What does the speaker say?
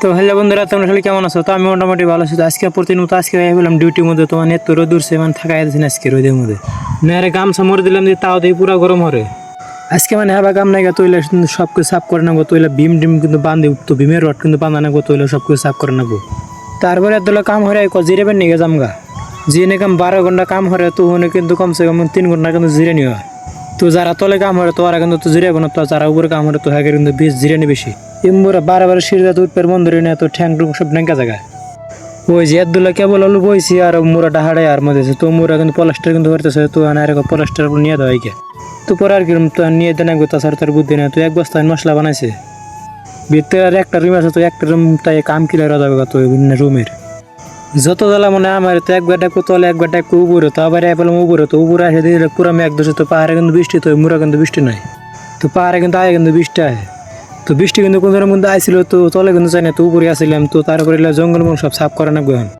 তো হ্যালো বন্ধুরা, তোমরা সবাই কেমন আছো? তো আমি মোটামুটি ভালো আছি। তো আজকে প্রতিদিন আজকে বললাম ডিউটির মধ্যে তোমার এত রোদ উঠছে, মানে থাকা যাচ্ছে না আজকে রোদের মধ্যে। মেয়েরে গামছা মরে দিলাম দিয়ে তাও দিয়ে পুরো গরম হরে আজকে, মানে হ্যাঁ কাম নাই তৈলে সব কিছু সাফ করে নেবো। তৈলে ভীম ডিম কিন্তু বান্ধে উঠতো, ভীমের রড কিন্তু বান্ধা নেবো, তৈলে সব কিছু সাফ করে নেবো। তারপরে এতগুলো কাম হরে জিরেবেন নিয়ে যামগা, জিনে কাম 12 ঘন্টা কাম হরে, তো ওখানে কিন্তু কমসে কম 3 ঘন্টা কিন্তু জিরে নিও। তো যারা তলে কাম হরে তো ওরা কিন্তু তো জিরে না, তো যারা উপরে কাম হরে তো হ্যাঁ কিন্তু বেশ জিরে নি বেশি। এমবুরা বারে সিঁড়িতে উঠপের বন্ধ রে না, তো ঠ্যাং টুক সব ডেঙ্কা জায়গায়। ওই যে এদুল্লা কেবল আলু বইছি আর মুরাটা হাড়ে আর মধ্যে তো মুরা কিন্তু প্লাস্টার কিন্তু করতেছে, তো আর প্লাস্টার নিয়ে দেওয়া হইকে। তো পরে আর কি তো নিয়ে দেন একবার, তাছাড়া তার বুদ্ধি নেই। তো এক বস্তা মশলা বানাইছে, ভিতরে আর একটা রুম আছে, তো একটা রুম তাই কাম কিলার যাবে তো রুমের যত জ্বালা মনে আমার। তো একবার ডাকু তলে একবার ডাকু উপরে, তো আবার বললাম উপরে, তো উপরে আসে দিলে পুরো মেঘ ধরছে। তো পাহাড়ে কিন্তু বৃষ্টি, তো মুরা কিন্তু বৃষ্টি নয়, তো পাহাড়ে কিন্তু আগে কিন্তু বৃষ্টি আয়। তো বৃষ্টি কিন্তু কোন মধ্যে আইছিল, তো তলে কিন্তু চাই না, তো উপরে আসছিলাম। তো তারপরে জঙ্গল সব সাফ করা না।